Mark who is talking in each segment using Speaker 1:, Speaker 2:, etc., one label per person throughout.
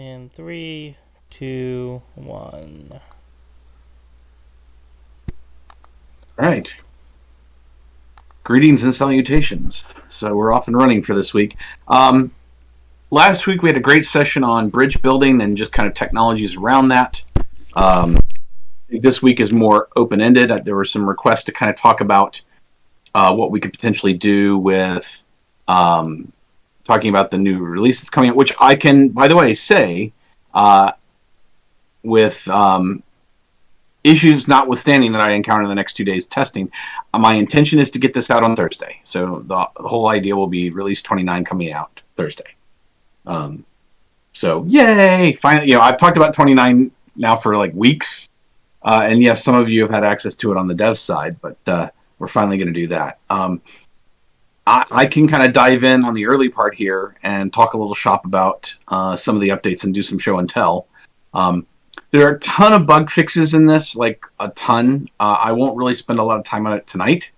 Speaker 1: In 3, 2, 1.
Speaker 2: All right. Greetings and salutations. So we're off and running for this week. Last week we had a great session on bridge building and just kind of technologies around that. This week is more open-ended. There were some requests to kind of talk about what we could potentially do with talking about the new release that's coming out, which I can, by the way, say with issues notwithstanding that I encounter in the next 2 days testing, my intention is to get this out on Thursday. So the whole idea will be release 29 coming out Thursday. So yay! Finally, I've talked about 29 now for like weeks, and yes, some of you have had access to it on the dev side, but we're finally going to do that. I can kind of dive in on the early part here and talk a little shop about some of the updates and do some show and tell. There are a ton of bug fixes in this, like a ton. I won't really spend a lot of time on it tonight,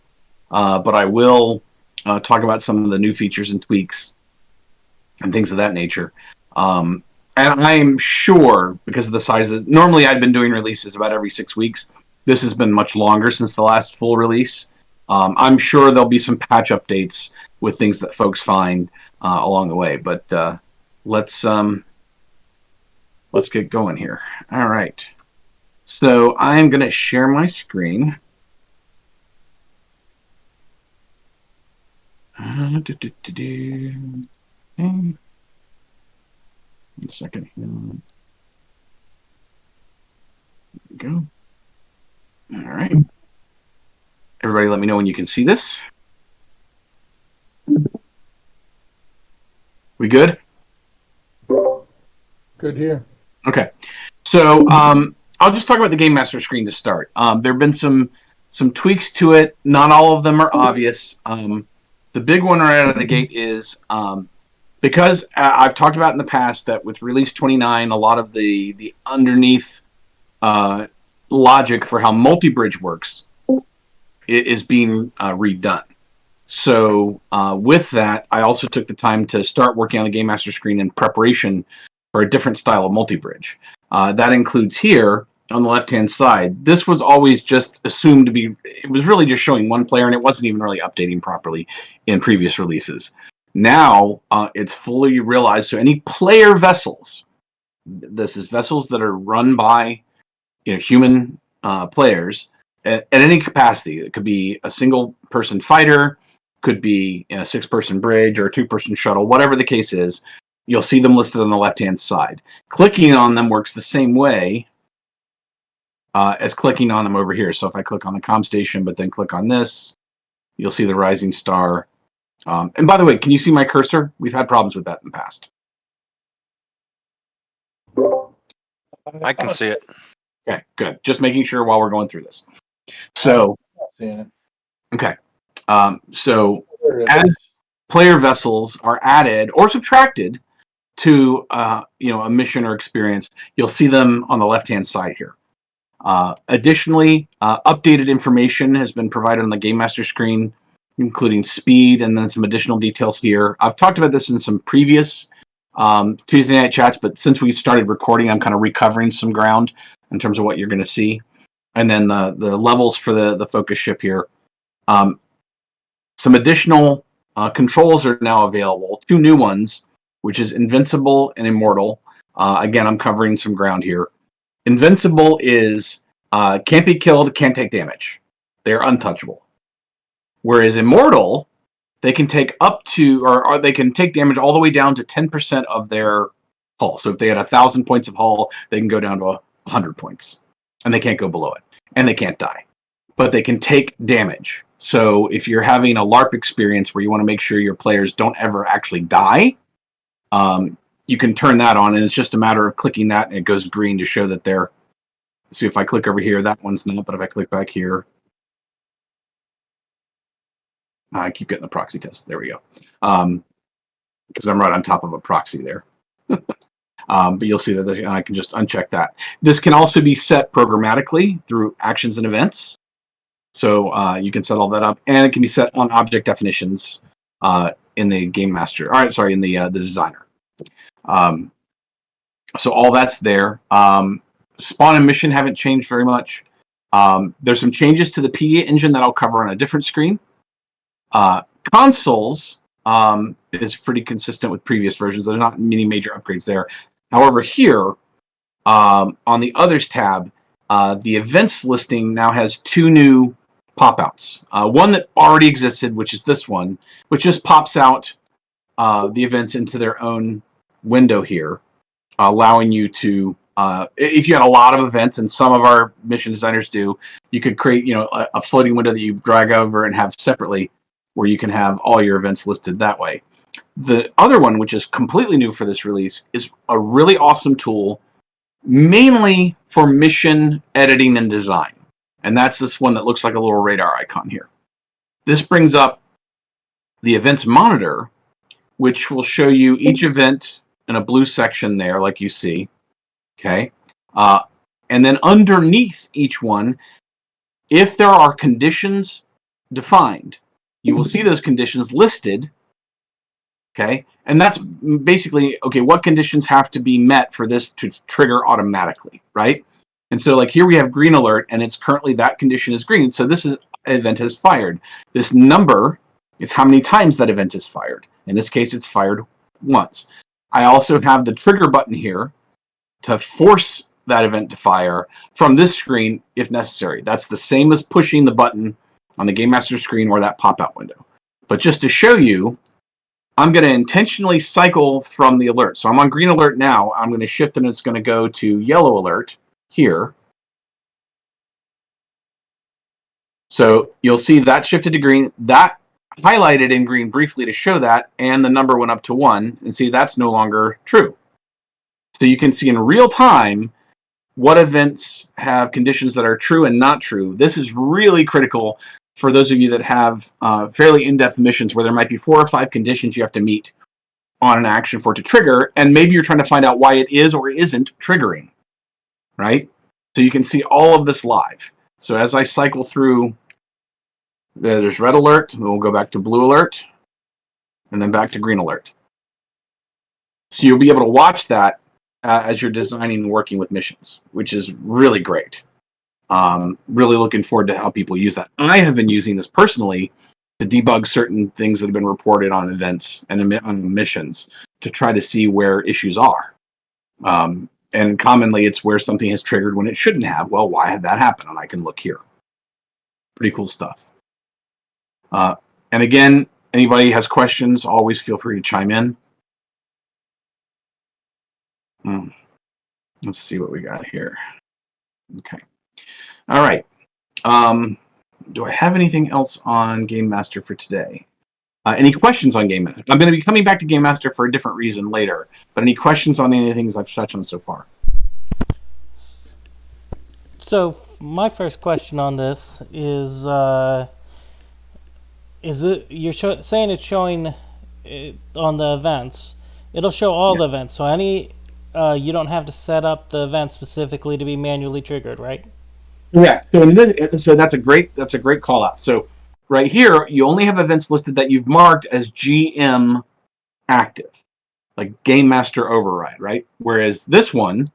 Speaker 2: but I will talk about some of the new features and tweaks and things of that nature. And I'm sure, because of the size of normally I've been doing releases about every 6 weeks. This has been much longer since the last full release. I'm sure there'll be some patch updates with things that folks find along the way. But let's get going here. All right. So I'm going to share my screen. One second. There we go. All right. Everybody let me know when you can see this. We good?
Speaker 3: Good here.
Speaker 2: Okay. So I'll just talk about the Game Master screen to start. There have been some tweaks to it. Not all of them are obvious. The big one right out of the gate is because I've talked about in the past that with release 29, a lot of the underneath logic for how multi-bridge works is being redone. So with that, I also took the time to start working on the Game Master screen in preparation for a different style of multi-bridge. That includes here on the left-hand side. This was always just assumed to be, it was really just showing one player, and it wasn't even really updating properly in previous releases. Now it's fully realized, so any player vessels, this is vessels that are run by human players at any capacity. It could be a single-person fighter, could be a 6-person bridge or a 2-person shuttle, whatever the case is. You'll see them listed on the left-hand side. Clicking on them works the same way as clicking on them over here. So if I click on the comm station, but then click on this, you'll see the rising star. And by the way, can you see my cursor? We've had problems with that in the past.
Speaker 4: I can see it.
Speaker 2: Okay, good. Just making sure while we're going through this. So, okay. So as player vessels are added or subtracted to a mission or experience, you'll see them on the left-hand side here. Additionally, updated information has been provided on the Game Master screen, including speed and then some additional details here. I've talked about this in some previous Tuesday night chats, but since we started recording, I'm kind of recovering some ground in terms of what you're going to see. And then the levels for the focus ship here. Some additional controls are now available. 2 new ones, which is Invincible and Immortal. Again, I'm covering some ground here. Invincible is can't be killed, can't take damage. They're untouchable. Whereas Immortal, they can take up to, or they can take damage all the way down to 10% of their hull. So if they had 1,000 points of hull, they can go down to 100 points. And they can't go below it. And they can't die. But they can take damage. So if you're having a LARP experience where you want to make sure your players don't ever actually die, you can turn that on, and it's just a matter of clicking that, and it goes green to show that they're... See, if I click over here, that one's not, but if I click back here... I keep getting the proxy test. There we go. Because I'm right on top of a proxy there. But you'll see that I can just uncheck that. This can also be set programmatically through actions and events. So you can set all that up, and it can be set on object definitions in the Game Master. All right, sorry, in the designer. So all that's there. Spawn and mission haven't changed very much. There's some changes to the PDA engine that I'll cover on a different screen. Consoles is pretty consistent with previous versions. There's not many major upgrades there. However, here on the Others tab, the events listing now has 2 new pop-outs. One that already existed, which is this one, which just pops out the events into their own window here, allowing you to, if you had a lot of events, and some of our mission designers do, you could create, a floating window that you drag over and have separately, where you can have all your events listed that way. The other one, which is completely new for this release, is a really awesome tool, mainly for mission editing and design. And that's this one that looks like a little radar icon here. This brings up the events monitor, which will show you each event in a blue section there, like you see. Okay. And then underneath each one, if there are conditions defined, you will see those conditions listed. Okay. And that's basically, okay, what conditions have to be met for this to trigger automatically, right? And so like here we have green alert, and it's currently that condition is green. So this event has fired. This number is how many times that event is fired. In this case, it's fired once. I also have the trigger button here to force that event to fire from this screen if necessary. That's the same as pushing the button on the Game Master screen or that pop-out window. But just to show you, I'm going to intentionally cycle from the alert. So I'm on green alert now. I'm going to shift, and it's going to go to yellow alert here. So you'll see that shifted to green. That highlighted in green briefly to show that, and the number went up to 1. And see, that's no longer true. So you can see in real time what events have conditions that are true and not true. This is really critical for those of you that have fairly in-depth missions where there might be 4 or 5 conditions you have to meet on an action for it to trigger, and maybe you're trying to find out why it is or isn't triggering, right? So you can see all of this live. So as I cycle through, there's red alert, and we'll go back to blue alert, and then back to green alert. So you'll be able to watch that as you're designing and working with missions, which is really great. Really looking forward to how people use that. I have been using this personally to debug certain things that have been reported on events and on missions to try to see where issues are. And commonly it's where something has triggered when it shouldn't have. Well, why had that happen? And I can look here. Pretty cool stuff. And again, anybody has questions, always feel free to chime in. Let's see what we got here. Okay. All right. Do I have anything else on Game Master for today? Any questions on Game Master? I'm going to be coming back to Game Master for a different reason later, but any questions on any of the things I've touched on so far?
Speaker 1: So my first question on this is it you're saying it's showing it on the events? It'll show all the events, so any you don't have to set up the event specifically to be manually triggered, right?
Speaker 2: Yeah. So that's a great call out. So right here, you only have events listed that you've marked as GM active, like Game Master override, right? Whereas this one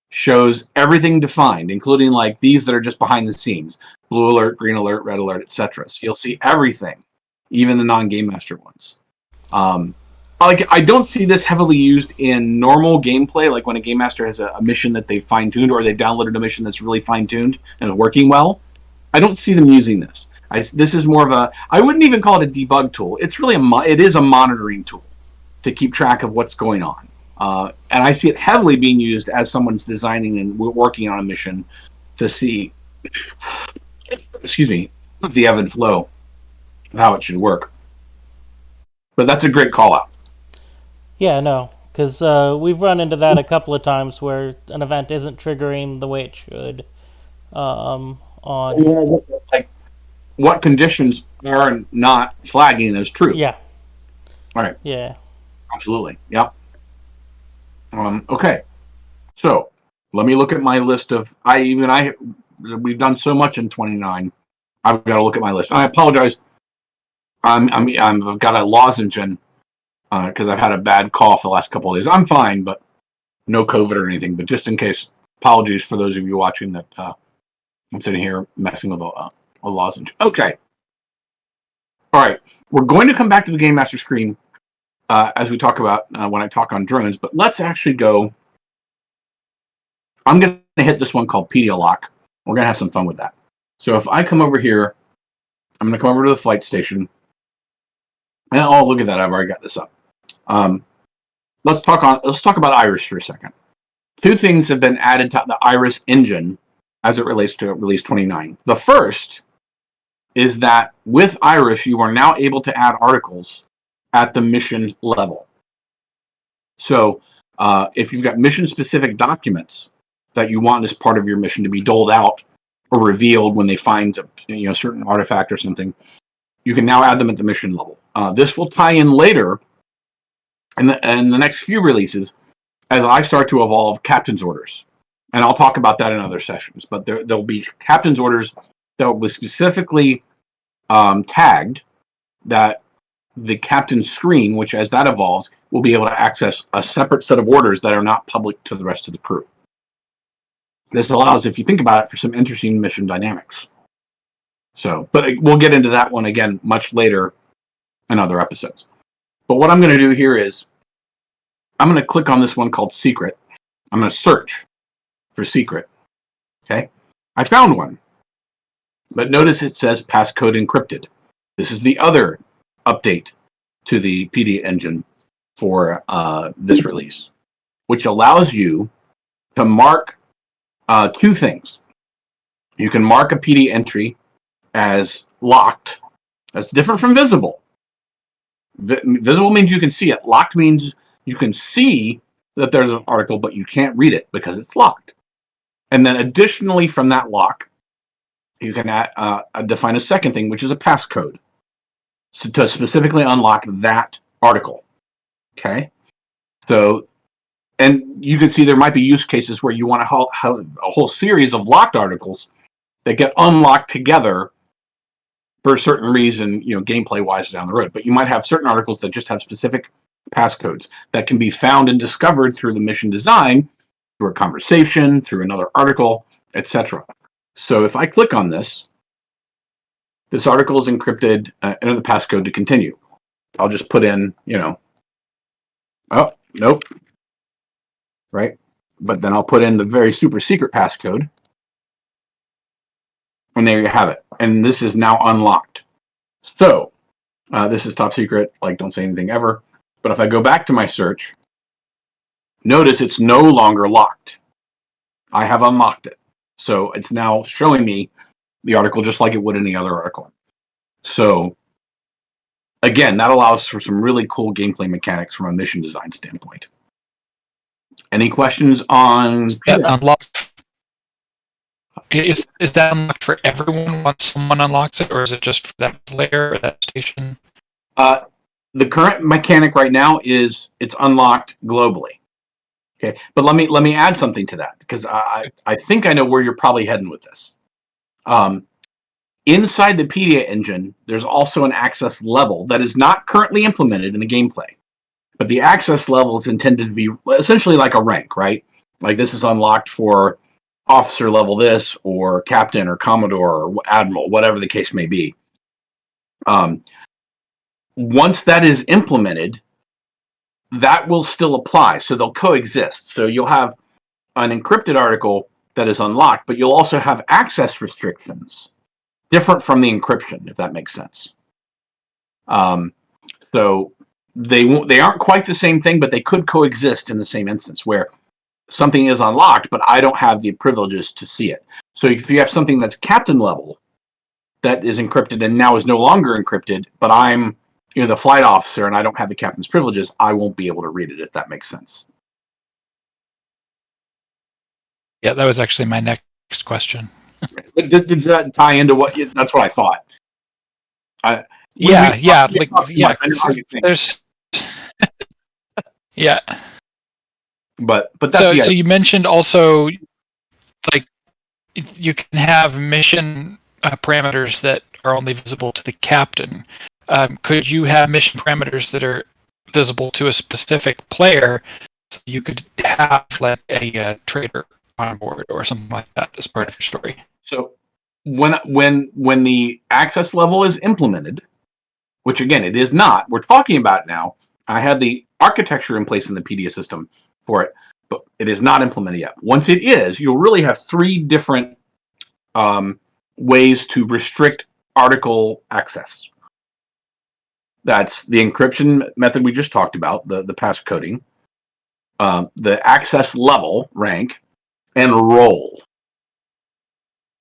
Speaker 2: shows everything defined, including like these that are just behind the scenes: blue alert, green alert, red alert, etc. So you'll see everything, even the non-Game Master ones. I don't see this heavily used in normal gameplay, like when a Game Master has a mission that they fine-tuned, or they downloaded a mission that's really fine-tuned and is working well. I don't see them using this. This is more of a, I wouldn't even call it a debug tool. It's really it is a monitoring tool to keep track of what's going on. And I see it heavily being used as someone's designing and working on a mission to see, the ebb and flow of how it should work. But that's a great call out.
Speaker 1: Yeah, no, because we've run into that a couple of times where an event isn't triggering the way it should.
Speaker 2: Like what conditions are not flagging as true?
Speaker 1: Yeah.
Speaker 2: All right.
Speaker 1: Yeah.
Speaker 2: Absolutely. Yep. Okay. So let me look at my list of. We've done so much in 29. I've got to look at my list. I apologize. I've got a lozenge in because I've had a bad cough the last couple of days. I'm fine, but no COVID or anything, but just in case, apologies for those of you watching that I'm sitting here messing with a lozenge. Okay. All right. We're going to come back to the Game Master screen as we talk about when I talk on drones, but let's actually go. I'm going to hit this one called pedialock. We're going to have some fun with that. So if I come over here, I'm going to come over to the flight station. And oh, look at that! I've already got this up. Let's talk about Iris for a second. Two things have been added to the Iris engine as it relates to release 29. The first is that with Iris, you are now able to add articles at the mission level. So if you've got mission-specific documents that you want as part of your mission to be doled out or revealed when they find a certain artifact or something, you can now add them at the mission level. This will tie in later in the next few releases as I start to evolve captain's orders. And I'll talk about that in other sessions. But there'll be captain's orders that will be specifically tagged that the captain's screen, which as that evolves, will be able to access a separate set of orders that are not public to the rest of the crew. This allows, if you think about it, for some interesting mission dynamics. So, but we'll get into that one again much later in other episodes. But what I'm going to do here is I'm going to click on this one called Secret. I'm going to search for Secret. Okay. I found one. But notice it says passcode encrypted. This is the other update to the PD engine for this release, which allows you to mark two things. You can mark a PD entry as locked. That's different from visible. Visible means you can see it. Locked means you can see that there's an article, but you can't read it because it's locked. And then additionally from that lock, you can define a second thing, which is a passcode, so to specifically unlock that article. Okay? So, and you can see there might be use cases where you want to have a whole series of locked articles that get unlocked together for a certain reason, gameplay-wise down the road. But you might have certain articles that just have specific passcodes that can be found and discovered through the mission design, through a conversation, through another article, etc. So if I click on this article is encrypted, enter the passcode to continue. I'll just put in, oh, nope. Right? But then I'll put in the very super secret passcode. And there you have it. And this is now unlocked. So this is top secret, like don't say anything ever. But if I go back to my search, notice it's no longer locked. I have unlocked it. So it's now showing me the article just like it would any other article. So again, that allows for some really cool gameplay mechanics from a mission design standpoint. Any questions on
Speaker 3: that unlocked? Is that unlocked for everyone once someone unlocks it, or is it just for that player or that station?
Speaker 2: The current mechanic right now is it's unlocked globally. Okay, but let me add something to that because I think I know where you're probably heading with this. Inside the PDA engine, there's also an access level that is not currently implemented in the gameplay, but the access level is intended to be essentially like a rank, right? Like this is unlocked for officer level this, or captain, or commodore, or admiral, whatever the case may be. Once that is implemented, that will still apply. So they'll coexist. So you'll have an encrypted article that is unlocked, but you'll also have access restrictions different from the encryption, if that makes sense. So they aren't quite the same thing, but they could coexist in the same instance where something is unlocked, but I don't have the privileges to see it. So if you have something that's captain level that is encrypted and now is no longer encrypted, but I'm the flight officer and I don't have the captain's privileges, I won't be able to read it, if that makes sense.
Speaker 3: Yeah, that was actually my next question.
Speaker 2: Does that tie into what? That's what I thought.
Speaker 3: There's. Yeah.
Speaker 2: But that's
Speaker 3: so you mentioned also, like, you can have mission parameters that are only visible to the captain. Could you have mission parameters that are visible to a specific player, So you could have like a trader on board or something like that as part of your story.
Speaker 2: So when the access level is implemented, which again it is not, we're talking about now. I had the architecture in place in the PDA system for it, but it is not implemented yet. Once it is, you'll really have three different ways to restrict article access. That's the encryption method we just talked about, the pass coding, the access level rank, and role.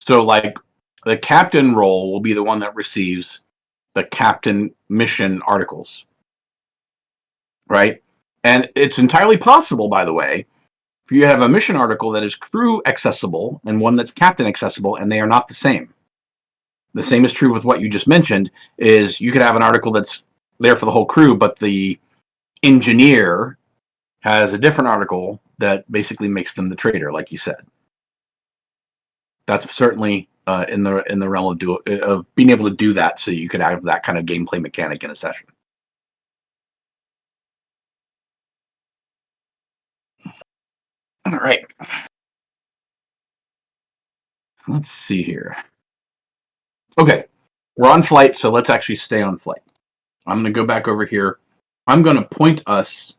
Speaker 2: So like the captain role will be the one that receives the captain mission articles, right? And it's entirely possible, by the way, if you have a mission article that is crew accessible and one that's captain accessible, and they are not the same. The same is true with what you just mentioned, is you could have an article that's there for the whole crew, but the engineer has a different article that basically makes them the trader, like you said. That's certainly in the realm of being able to do that, so you could have that kind of gameplay mechanic in a session. All right. Let's see here. Okay, we're on flight, so let's actually stay on flight. I'm going to go back over here. I'm going to point us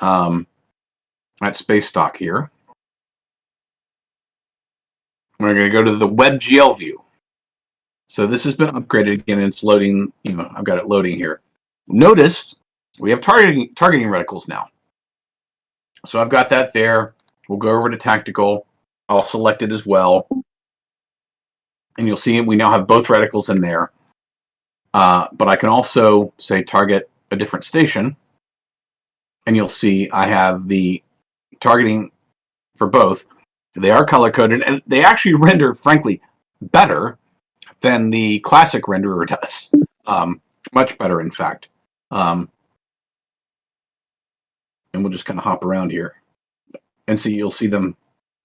Speaker 2: at space stock here. We're going to go to the webgl view. So this has been upgraded again, and it's loading. I've got it loading here. Notice we have targeting reticles now. So I've got that there. We'll go over to tactical. I'll select it as well. And you'll see we now have both reticles in there. But I can also say target a different station. And you'll see I have the targeting for both. They are color-coded, and they actually render, frankly, better than the classic renderer does. Much better, in fact. And we'll just kind of hop around here. And see, you'll see them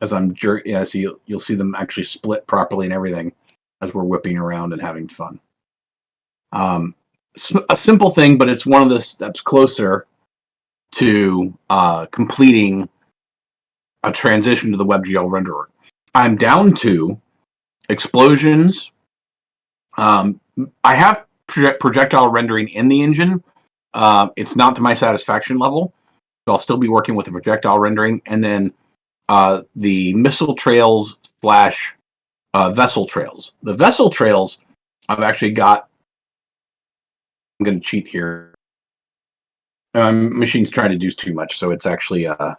Speaker 2: as I'm jerking. Yeah, see, you'll see them actually split properly and everything as we're whipping around and having fun. A simple thing, but it's one of the steps closer to completing a transition to the WebGL renderer. I'm down to explosions. I have projectile rendering in the engine. It's not to my satisfaction level, so I'll still be working with the projectile rendering, and then the missile trails / vessel trails. The vessel trails, I've actually got. I'm going to cheat here. Machine's trying to do too much, so it's actually it's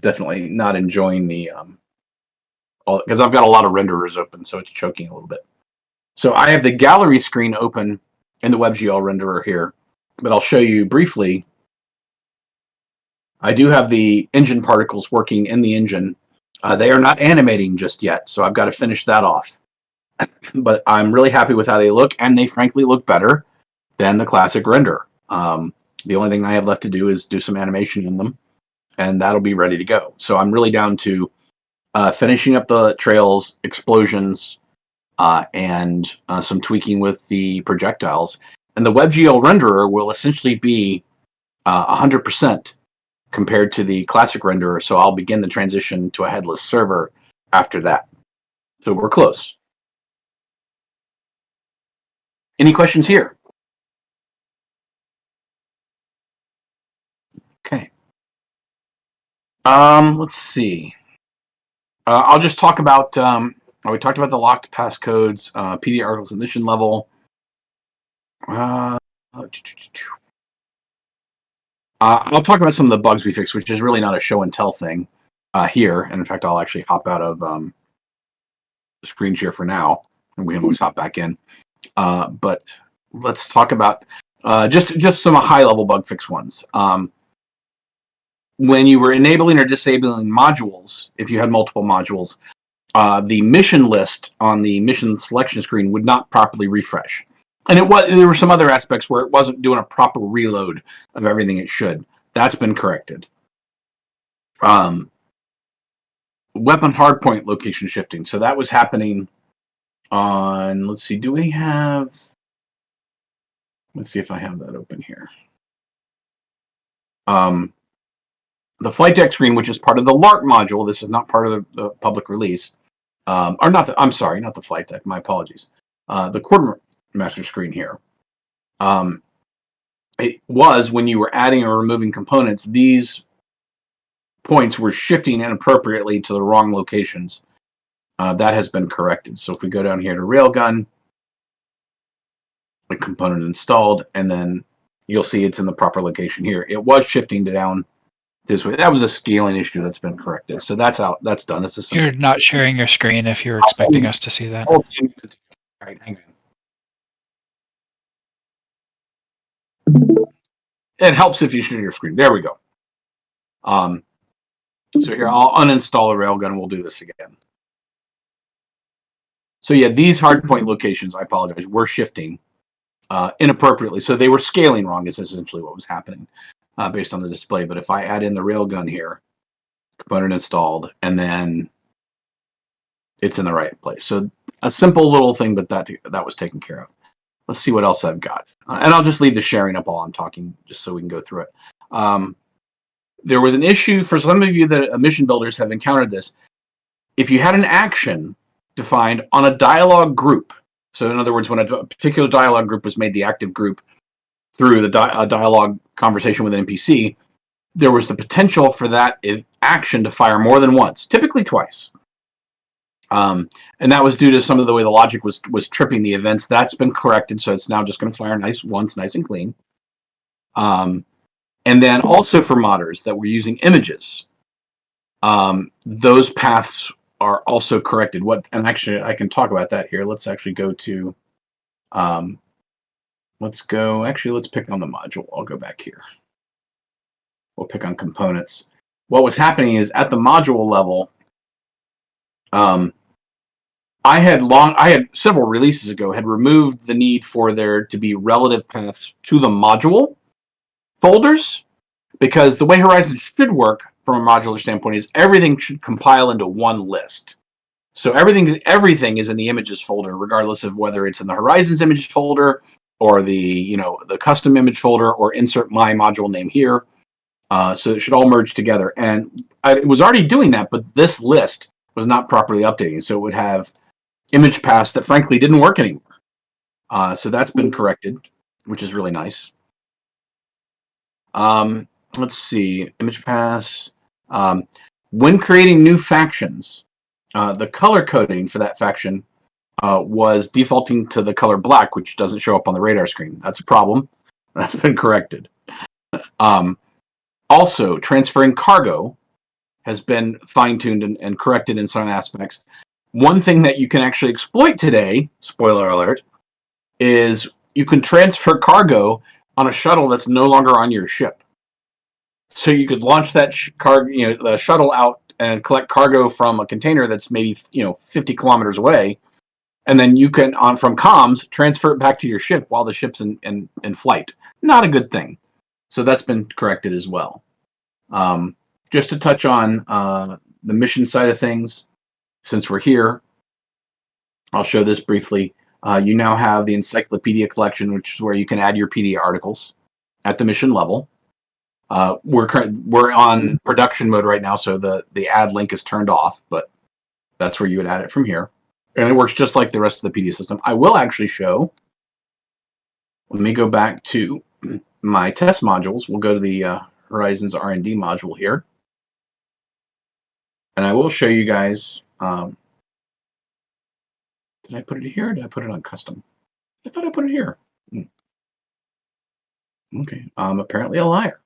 Speaker 2: definitely not enjoying the because I've got a lot of renderers open, so it's choking a little bit. So I have the gallery screen open in the WebGL renderer here, but I'll show you briefly. I do have the engine particles working in the engine. They are not animating just yet, so I've got to finish that off. But I'm really happy with how they look, and they frankly look better than the classic render. The only thing I have left to do is do some animation in them, and that'll be ready to go. So I'm really down to finishing up the trails, explosions, and some tweaking with the projectiles. And the WebGL renderer will essentially be 100% compared to the classic renderer, so I'll begin the transition to a headless server after that. So we're close. Any questions here? Okay. Let's see. I'll just talk about. We talked about the locked passcodes, PD articles ignition level. I'll talk about some of the bugs we fixed, which is really not a show and tell thing here. And in fact, I'll actually hop out of the screen share for now, and we can always hop back in. But let's talk about just some high level bug fix ones. When you were enabling or disabling modules, if you had multiple modules, the mission list on the mission selection screen would not properly refresh. And there were some other aspects where it wasn't doing a proper reload of everything it should. That's been corrected. Weapon hardpoint location shifting. So that was happening on, let's see if I have that open here. the flight deck screen, which is part of the LARC module. This is not part of the public release. Or not I'm sorry, not the flight deck. My apologies. The quartermaster screen here. It was when you were adding or removing components, these points were shifting inappropriately to the wrong locations. That has been corrected. So if we go down here to Railgun, the component installed, and then you'll see it's in the proper location here. It was shifting down this way. That was a scaling issue that's been corrected. So that's out. That's done. It's a simple.
Speaker 3: You're not sharing your screen if you're expecting us to see that.
Speaker 2: All right, hang on. It helps if you share your screen. There we go. So here, I'll uninstall a Railgun. We'll do this again. So yeah, these hardpoint locations, I apologize, were shifting inappropriately. So they were scaling wrong is essentially what was happening based on the display. But if I add in the Railgun here, component installed, and then it's in the right place. So a simple little thing, but that was taken care of. Let's see what else I've got. And I'll just leave the sharing up while I'm talking, just so we can go through it. There was an issue for some of you that mission builders have encountered this. If you had an action defined on a dialogue group, so in other words, when a particular dialogue group was made the active group through the dialogue conversation with an NPC, there was the potential for that action to fire more than once, typically twice. And that was due to some of the way the logic was tripping the events. That's been corrected, so it's now just going to fire once, nice and clean. And then also for modders that were using images, those paths are also corrected. And actually, I can talk about that here. Let's actually go to, let's pick on the module. I'll go back here. We'll pick on components. What was happening is at the module level, I had several releases ago had removed the need for there to be relative paths to the module folders, because the way Horizon should work from a modular standpoint is everything should compile into one list. So everything is in the images folder, regardless of whether it's in the Horizons image folder or the custom image folder or insert my module name here. So it should all merge together. And it was already doing that, but this list was not properly updating. So it would have image paths that frankly didn't work anymore. So that's been corrected, which is really nice. Let's see, image paths. When creating new factions, the color coding for that faction was defaulting to the color black, which doesn't show up on the radar screen. That's a problem. That's been corrected. Also, transferring cargo has been fine-tuned and corrected in some aspects. One thing that you can actually exploit today, spoiler alert, is you can transfer cargo on a shuttle that's no longer on your ship. So you could launch that the shuttle out and collect cargo from a container that's maybe 50 kilometers away, and then you can from comms transfer it back to your ship while the ship's in flight. Not a good thing. So that's been corrected as well. Just to touch on the mission side of things, since we're here, I'll show this briefly. You now have the encyclopedia collection, which is where you can add your PD articles at the mission level. We're on production mode right now, so the add link is turned off, but that's where you would add it from here. And it works just like the rest of the PD system. I will actually show. Let me go back to my test modules. We'll go to the Horizons R&D module here. And I will show you guys. Did I put it here or did I put it on custom? I thought I put it here. Okay, I'm apparently a liar.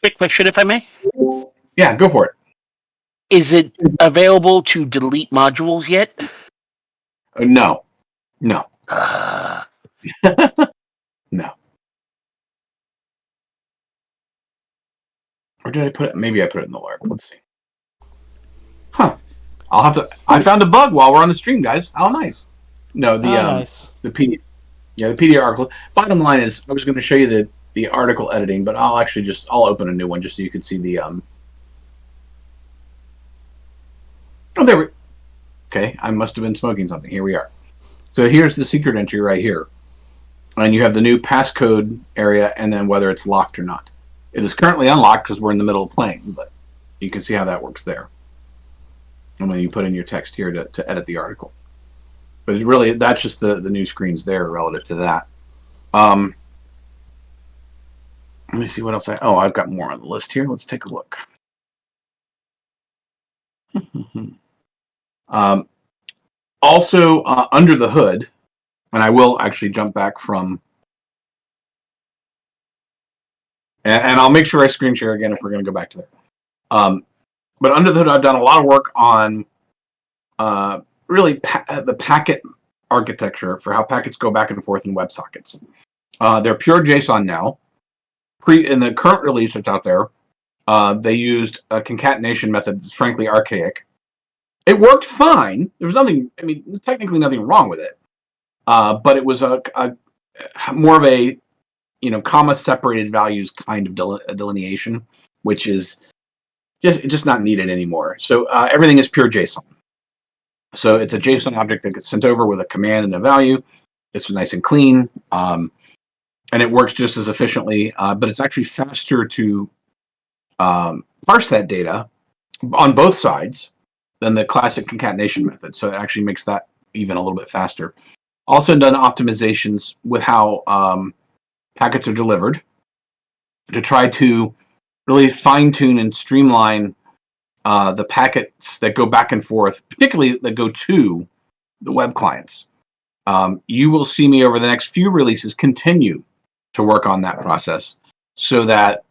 Speaker 5: Quick question, if I may.
Speaker 2: Yeah, go for it.
Speaker 5: Is it available to delete modules yet?
Speaker 2: No. No. Or did I put it? Maybe I put it in the LARP. Let's see. Huh. I'll have to. I found a bug while we're on the stream, guys. How nice. No,
Speaker 1: Nice.
Speaker 2: the PD. Yeah, the PD article. Bottom line is, I was going to show you the article editing, but I'll actually I'll open a new one just so you can see the Oh, there we. Okay, I must have been smoking something. Here we are. So here's the secret entry right here, and you have the new passcode area, and then whether it's locked or not. It is currently unlocked because we're in the middle of playing, but you can see how that works there. And then you put in your text here to edit the article. But really, that's just the new screens there relative to that. Let me see what else I've got more on the list here. Let's take a look. Also, under the hood, and I will actually jump back from, and I'll make sure I screen share again if we're going to go back to there. But under the hood, I've done a lot of work on really the packet architecture for how packets go back and forth in WebSockets. They're pure JSON now. In the current release that's out there, they used a concatenation method that's frankly archaic. It worked fine. There was technically nothing wrong with it. But it was a more of a comma separated values kind of delineation, which is just not needed anymore. So everything is pure JSON. So it's a JSON object that gets sent over with a command and a value. It's nice and clean, and it works just as efficiently. But it's actually faster to parse that data on both sides than the classic concatenation method. So it actually makes that even a little bit faster. Also done optimizations with how packets are delivered to try to really fine-tune and streamline the packets that go back and forth, particularly that go to the web clients. You will see me over the next few releases continue to work on that process so that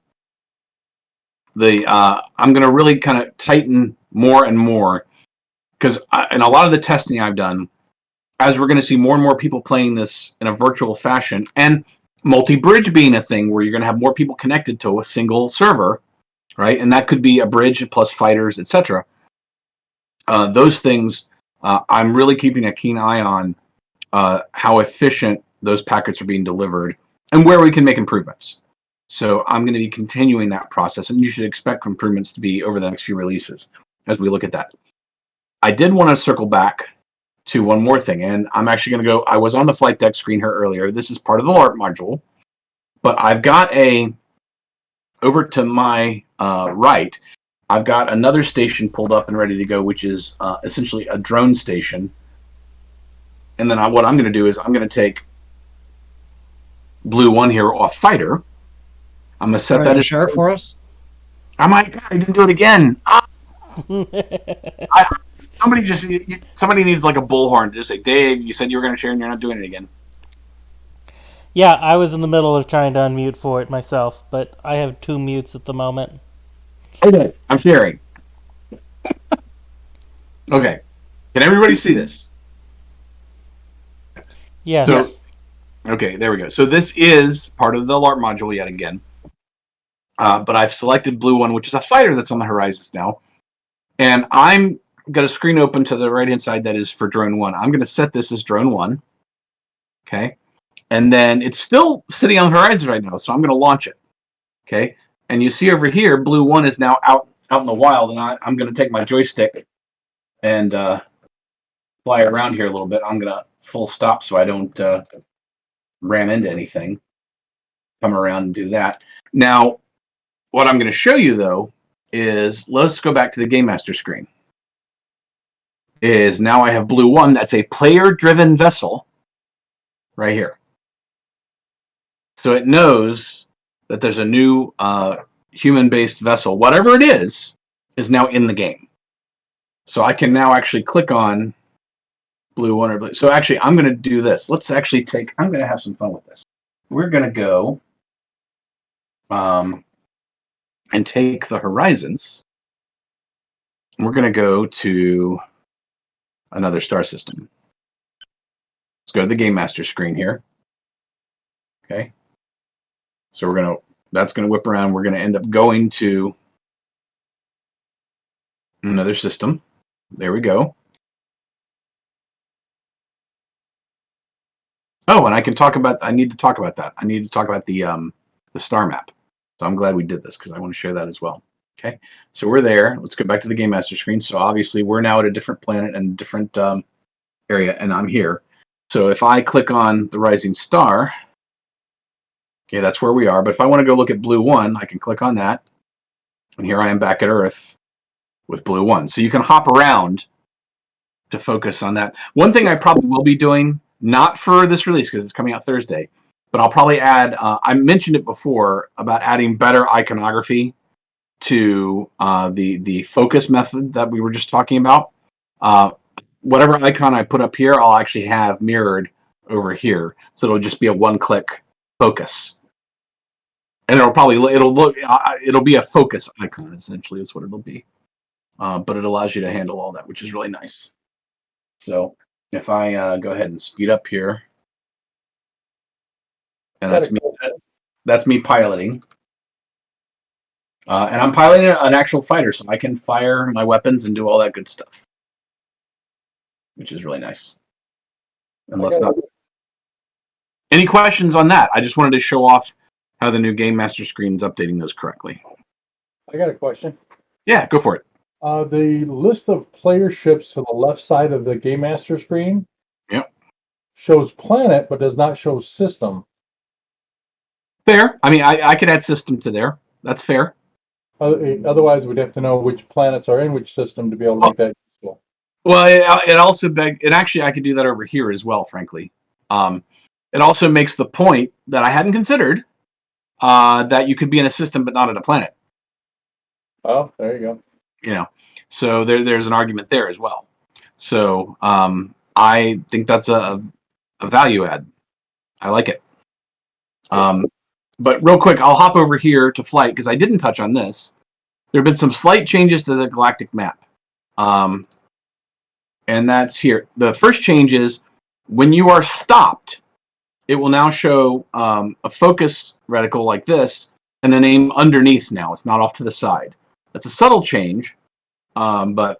Speaker 2: I'm going to really kind of tighten more and more, because in a lot of the testing I've done, as we're going to see more and more people playing this in a virtual fashion, and multi-bridge being a thing where you're going to have more people connected to a single server, right? And that could be a bridge plus fighters, etc. Those things, I'm really keeping a keen eye on how efficient those packets are being delivered and where we can make improvements. So I'm going to be continuing that process, and you should expect improvements to be over the next few releases as we look at that. I did want to circle back to one more thing, and I'm actually going to go. I was on the flight deck screen here earlier. This is part of the LARP module, but I've got over to my right, I've got another station pulled up and ready to go, which is essentially a drone station. And then what I'm going to do is I'm going to take Blue 1 here off fighter. I'm going to set that as
Speaker 6: share it for us.
Speaker 2: Oh my god, I didn't do it again. Somebody needs like a bullhorn to just say, Dave, you said you were going to share and you're not doing it again.
Speaker 1: Yeah, I was in the middle of trying to unmute for it myself, but I have 2 mutes at the moment.
Speaker 2: Okay, I'm sharing. Okay, can everybody see this?
Speaker 1: Yes.
Speaker 2: So, okay, there we go. So this is part of the LARP module yet again. But I've selected Blue 1, which is a fighter that's on the horizons now. And I'm got a screen open to the right-hand side that is for Drone 1. I'm going to set this as Drone 1. Okay. And then it's still sitting on the horizon right now, so I'm going to launch it. Okay. And you see over here, Blue 1 is now out in the wild, and I'm going to take my joystick and fly around here a little bit. I'm going to full stop so I don't ram into anything. Come around and do that. Now, what I'm going to show you, though, is let's go back to the Game Master screen. Is now I have Blue 1. That's a player-driven vessel right here. So it knows that there's a new human-based vessel, whatever it is now in the game. So I can now actually click on Blue 1 or Blue. So actually, I'm going to do this. Let's actually I'm going to have some fun with this. We're going to go and take the horizons. And we're going to go to another star system. Let's go to the Game Master screen here. Okay. So that's going to whip around. We're going to end up going to another system. There we go. Oh, and I need to talk about that. I need to talk about the star map. So I'm glad we did this because I want to share that as well. Okay. So we're there. Let's go back to the Game Master screen. So obviously we're now at a different planet and a different area, and I'm here. So if I click on the rising star, Okay, that's where we are. But if I want to go look at blue 1, I can click on that. And here I am back at Earth with blue 1. So you can hop around to focus on that. One thing I probably will be doing, not for this release because it's coming out Thursday, but I'll probably add, I mentioned it before about adding better iconography to the focus method that we were just talking about. Whatever icon I put up here, I'll actually have mirrored over here. So it'll just be a one-click focus. And it'll be a focus icon, essentially, is what it'll be. But it allows you to handle all that, which is really nice. So if I go ahead and speed up here, and that's me piloting. And I'm piloting an actual fighter, so I can fire my weapons and do all that good stuff, which is really nice. Any questions on that? I just wanted to show off how the new Game Master screen is updating those correctly.
Speaker 6: I got a question.
Speaker 2: Yeah, go for it.
Speaker 6: The list of player ships to the left side of the Game Master screen shows planet, but does not show system.
Speaker 2: Fair. I mean, I could add system to there. That's fair.
Speaker 6: Otherwise, we'd have to know which planets are in which system to be able to make that useful.
Speaker 2: Well, it also and actually I could do that over here as well, frankly. It also makes the point that I hadn't considered that you could be in a system but not in a planet.
Speaker 6: Oh, there you go.
Speaker 2: You know, so there's an argument there as well. So I think that's a value add. I like it. But real quick, I'll hop over here to flight because I didn't touch on this. There have been some slight changes to the galactic map. And that's here. The first change is when you are stopped, it will now show a focus reticle like this and the name underneath now. It's not off to the side. That's a subtle change. And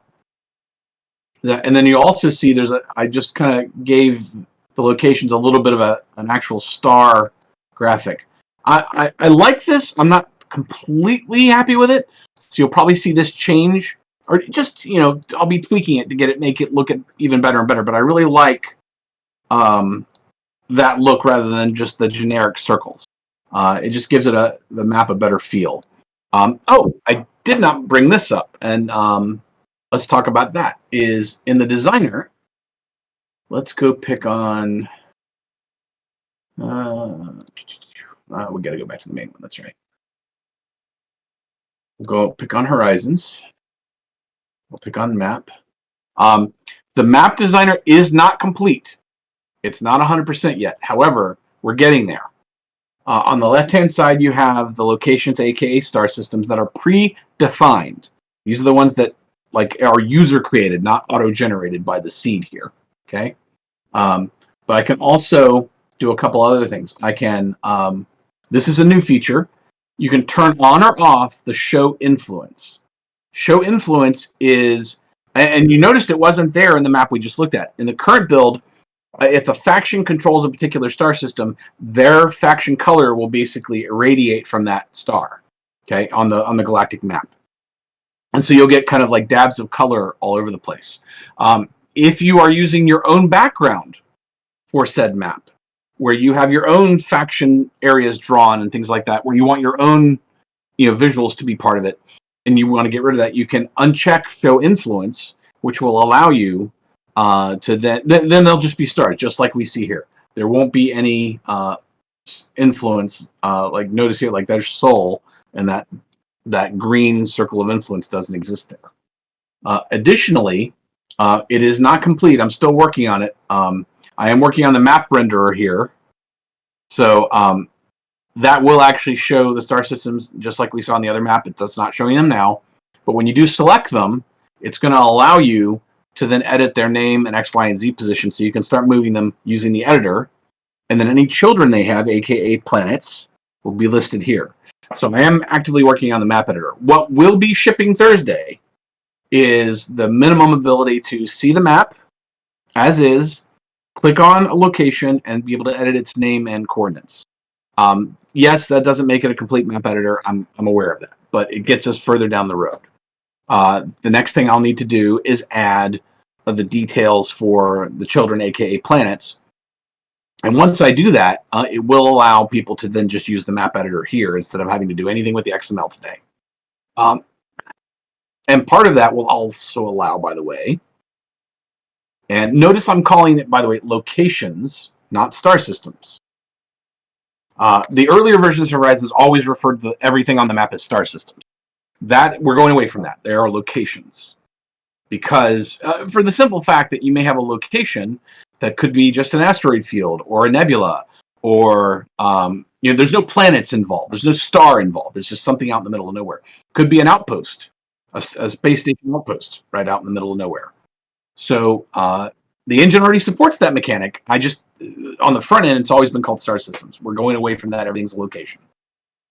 Speaker 2: then you also see I just kind of gave the locations a little bit of an actual star graphic. I like this. I'm not completely happy with it. So you'll probably see this change, or just, I'll be tweaking it to make it look even better and better. But I really like that look rather than just the generic circles. It just gives the map a better feel. I did not bring this up, and let's talk about that. Is in the designer. Let's go pick on. We got to go back to the main one. That's right. We'll go pick on horizons. We'll pick on map. The map designer is not complete. It's not 100% yet. However, we're getting there. On the left-hand side, you have the locations, aka star systems, that are predefined. These are the ones that are user-created, not auto-generated by the seed here. Okay. But I can also do a couple other things. I can. This is a new feature. You can turn on or off the show influence. Show influence is, and you noticed it wasn't there in the map we just looked at. In the current build, if a faction controls a particular star system, their faction color will basically irradiate from that star, okay, on the galactic map. And so you'll get kind of like dabs of color all over the place. If you are using your own background for said map, where you have your own faction areas drawn and things like that, where you want your own visuals to be part of it, and you want to get rid of that, you can uncheck show influence, which will allow you to then they'll just be stars, just like we see here. There won't be any influence, like notice here, like there's soul, and that green circle of influence doesn't exist there. Additionally, it is not complete. I'm still working on it. I am working on the map renderer here. So that will actually show the star systems just like we saw on the other map. It's not showing them now. But when you do select them, it's going to allow you to then edit their name and X, Y, and Z position, so you can start moving them using the editor. And then any children they have, aka planets, will be listed here. So I am actively working on the map editor. What will be shipping Thursday is the minimum ability to see the map as is, click on a location, and be able to edit its name and coordinates. Yes, that doesn't make it a complete map editor. I'm aware of that, but it gets us further down the road. The next thing I'll need to do is add the details for the children, aka planets, And once I do that, it will allow people to then just use the map editor here instead of having to do anything with the XML today. And part of that will also allow, by the way, and notice I'm calling it, by the way, locations, not star systems. The earlier versions of Horizons always referred to everything on the map as star systems. That we're going away from that. There are locations. Because for the simple fact that you may have a location that could be just an asteroid field or a nebula, or there's no planets involved, there's no star involved. It's just something out in the middle of nowhere. Could be an outpost, a space station outpost, right out in the middle of nowhere. So the engine already supports that mechanic. I just on the front end, it's always been called star systems. We're going away from that. Everything's a location.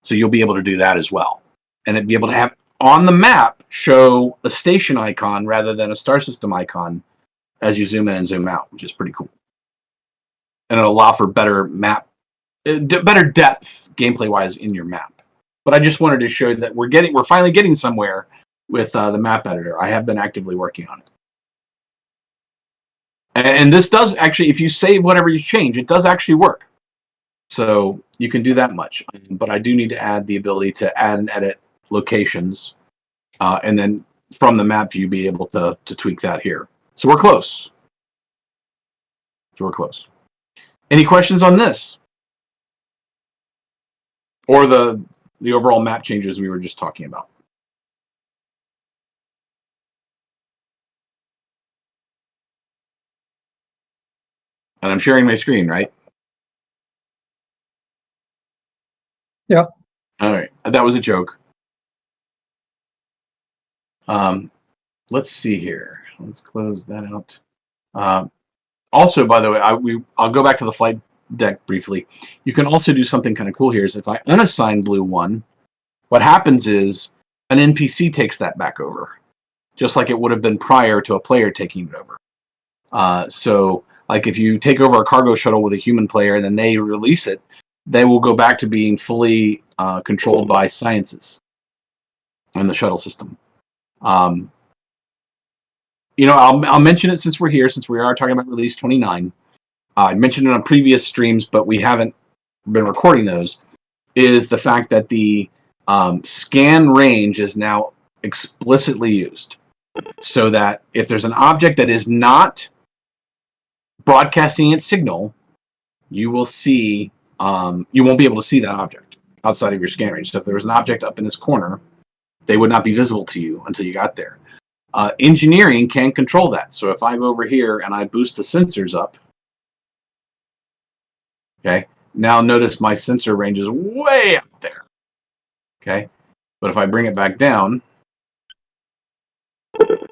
Speaker 2: So you'll be able to do that as well, and it'd be able to have on the map show a station icon rather than a star system icon as you zoom in and zoom out, which is pretty cool. And it'll allow for better depth gameplay wise in your map. But I just wanted to show that we're finally getting somewhere with the map editor. I have been actively working on it. And this does actually, if you save whatever you change, it does actually work. So you can do that much. But I do need to add the ability to add and edit locations, and then from the map view be able to tweak that here. So we're close. Any questions on this? Or the overall map changes we were just talking about? And I'm sharing my screen, right?
Speaker 7: Yeah.
Speaker 2: All right. That was a joke. Let's see here. Let's close that out. Also, by the way, I'll go back to the flight deck briefly. You can also do something kind of cool here. Is if I unassign blue 1, what happens is an NPC takes that back over, just like it would have been prior to a player taking it over. So, like if you take over a cargo shuttle with a human player and then they release it, they will go back to being fully controlled by sciences and the shuttle system. I'll mention it since we're here, since we are talking about release 29. I mentioned it on previous streams, but we haven't been recording those, is the fact that the scan range is now explicitly used. So that if there's an object that is not broadcasting its signal, you will see, you won't be able to see that object outside of your scan range. So if there was an object up in this corner, they would not be visible to you until you got there. Engineering can control that. So if I'm over here and I boost the sensors up, okay, now notice my sensor range is way up there. Okay, but if I bring it back down, it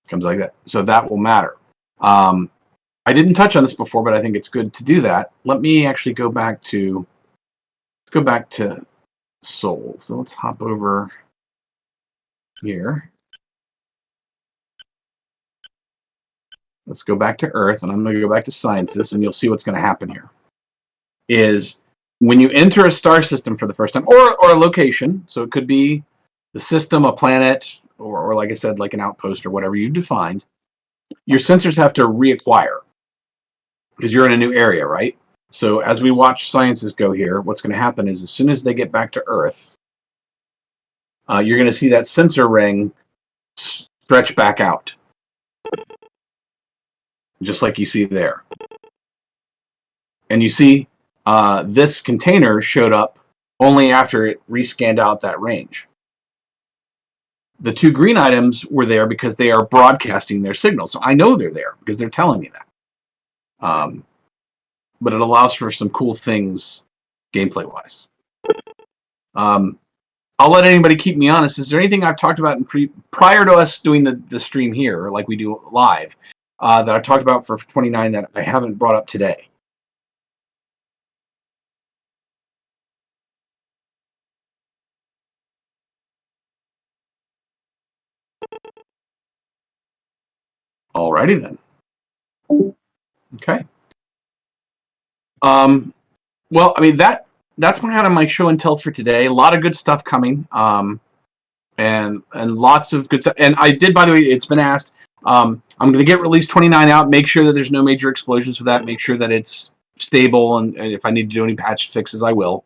Speaker 2: comes like that. So that will matter. I didn't touch on this before, but I think it's good to do that. Let me actually go back to Sol. So let's hop over here. Let's go back to Earth, and I'm going to go back to Sciences, and you'll see what's going to happen here. Is when you enter a star system for the first time, or a location, so it could be the system, a planet, or like I said, like an outpost or whatever you defined, your sensors have to reacquire because you're in a new area, right? So as we watch Sciences go here, what's going to happen is as soon as they get back to Earth, you're going to see that sensor ring stretch back out. Just like you see there. And you see this container showed up only after it rescanned out that range. The 2 green items were there because they are broadcasting their signal. So I know they're there because they're telling me that. But it allows for some cool things gameplay-wise. I'll let anybody keep me honest. Is there anything I've talked about prior to us doing the stream here, like we do live, that I talked about for 29 that I haven't brought up today? Alrighty then. Okay. Well, I mean that's kind of my show and tell for today. A lot of good stuff coming. And lots of good stuff. And I did, by the way, it's been asked. I'm going to get release 29 out. Make sure that there's no major explosions with that. Make sure that it's stable, and if I need to do any patch fixes, I will.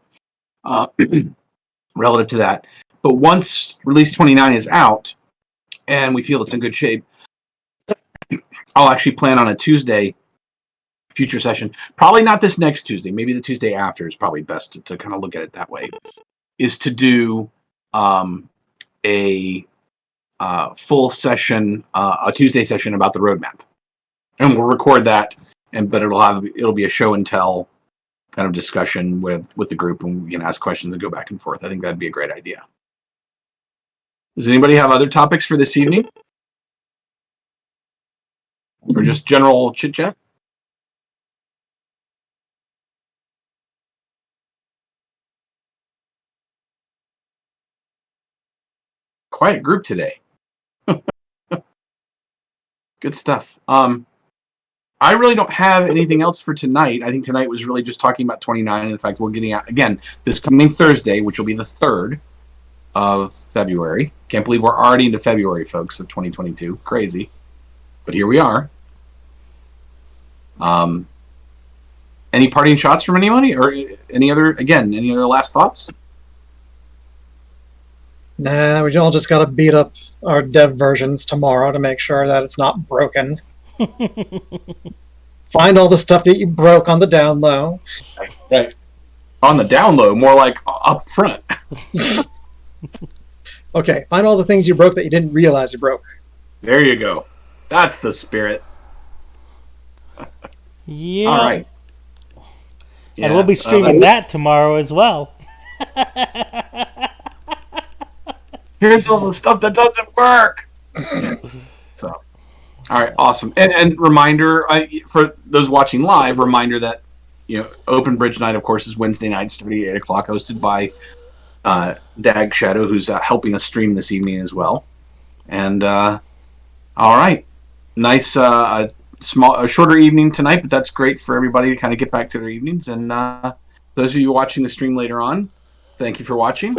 Speaker 2: Relative to that, but once release 29 is out, and we feel it's in good shape, I'll actually plan on a Tuesday future session. Probably not this next Tuesday. Maybe the Tuesday after is probably best to kind of look at it that way. Is to do a full session, a Tuesday session about the roadmap, and we'll record that. But it'll be a show and tell kind of discussion with the group, and we can ask questions and go back and forth. I think that'd be a great idea. Does anybody have other topics for this evening? Or just general chit chat? Quiet group today. Good stuff. I really don't have anything else for tonight. I think tonight was really just talking about 29 and the fact we're getting out again this coming Thursday, which will be the 3rd of February. Can't believe we're already into February, folks, of 2022. Crazy. But here we are. Any parting shots from anybody, or any other last thoughts?
Speaker 7: Nah, we all just got to beat up our dev versions tomorrow to make sure that it's not broken. Find all the stuff that you broke on the down low.
Speaker 2: Right. On the down low, more like up front.
Speaker 7: Okay, find all the things you broke that you didn't realize you broke.
Speaker 2: There you go. That's the spirit.
Speaker 1: Yeah.
Speaker 2: All right.
Speaker 1: And we'll be streaming that tomorrow as well.
Speaker 2: Here's all the stuff that doesn't work. So, all right, awesome. And reminder for those watching live, reminder that Open Bridge Night, of course, is Wednesday night, starting at 8 o'clock, hosted by Dag Shadow, who's helping us stream this evening as well. And all right, nice, a shorter evening tonight, but that's great for everybody to kind of get back to their evenings. And those of you watching the stream later on, thank you for watching.